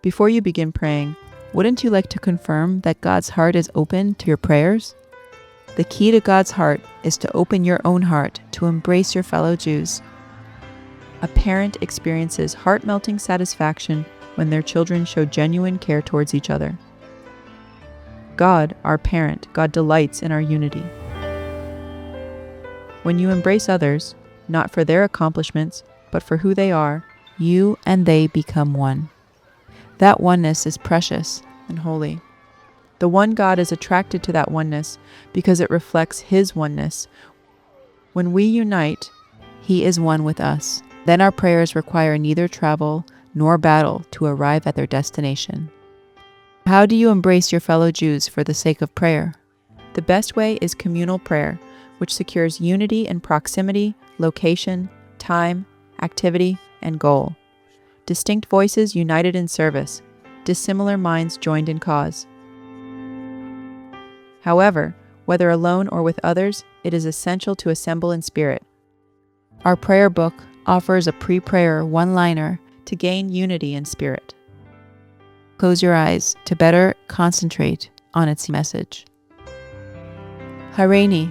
Before you begin praying, wouldn't you like to confirm that God's heart is open to your prayers? The key to God's heart is to open your own heart to embrace your fellow Jews. A parent experiences heart-melting satisfaction when their children show genuine care towards each other. God, our parent, God delights in our unity. When you embrace others, not for their accomplishments, but for who they are, you and they become one. That oneness is precious and holy. The one God is attracted to that oneness because it reflects His oneness. When we unite, He is one with us. Then our prayers require neither travel nor battle to arrive at their destination. How do you embrace your fellow Jews for the sake of prayer? The best way is communal prayer, which secures unity in proximity, location, time, activity, and goal. Distinct voices united in service, dissimilar minds joined in cause. However, whether alone or with others, it is essential to assemble in spirit. Our prayer book offers a pre-prayer one-liner to gain unity in spirit. Close your eyes to better concentrate on its message. Hareini,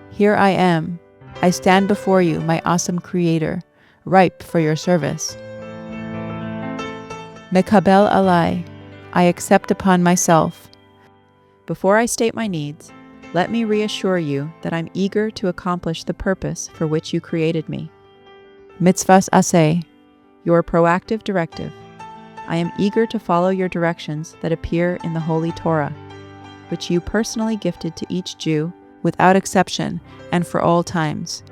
here I am. I stand before you, my awesome Creator, ripe for your service. Mekabel alai, I accept upon myself. Before I state my needs, let me reassure you that I'm eager to accomplish the purpose for which you created me. Mitzvahs aseh, your proactive directive. I am eager to follow your directions that appear in the Holy Torah, which you personally gifted to each Jew without exception and for all times.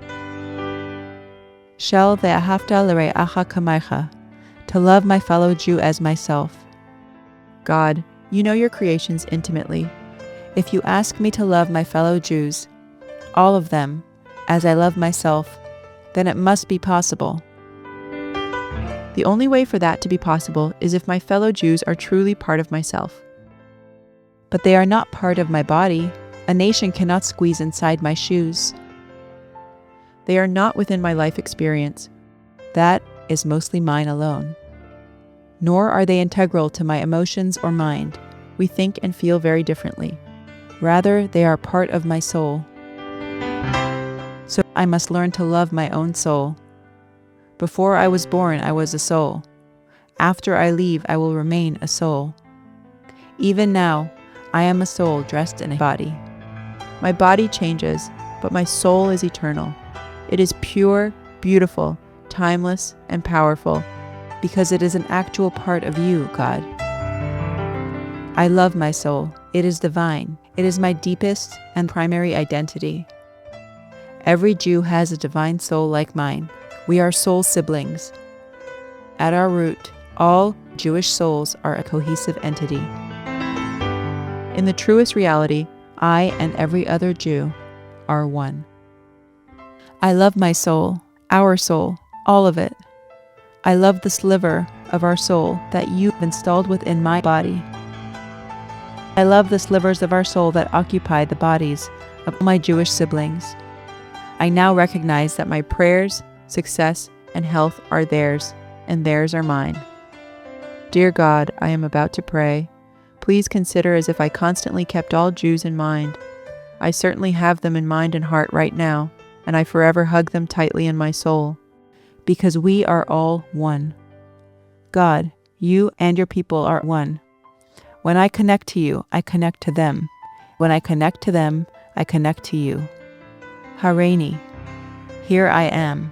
Shel ve'ahavta l're'acha kamecha, to love my fellow Jew as myself. God, you know your creations intimately. If you ask me to love my fellow Jews, all of them, as I love myself, then it must be possible. The only way for that to be possible is if my fellow Jews are truly part of myself. But they are not part of my body. A nation cannot squeeze inside my shoes. They are not within my life experience. That is mostly mine alone. Nor are they integral to my emotions or mind. We think and feel very differently. Rather, they are part of my soul. So I must learn to love my own soul. Before I was born, I was a soul. After I leave, I will remain a soul. Even now, I am a soul dressed in a body. My body changes, but my soul is eternal. It is pure, beautiful, timeless, and powerful, because it is an actual part of you, God. I love my soul. It is divine. It is my deepest and primary identity. Every Jew has a divine soul like mine. We are soul siblings. At our root, all Jewish souls are a cohesive entity. In the truest reality, I and every other Jew are one. I love my soul, our soul, all of it. I love the sliver of our soul that you've installed within my body. I love the slivers of our soul that occupy the bodies of my Jewish siblings. I now recognize that my prayers, success, and health are theirs, and theirs are mine. Dear God, I am about to pray. Please consider as if I constantly kept all Jews in mind. I certainly have them in mind and heart right now, and I forever hug them tightly in my soul, because we are all one. God, you and your people are one. When I connect to you, I connect to them. When I connect to them, I connect to you. Hareini, here I am.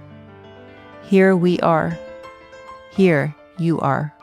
Here we are. Here you are.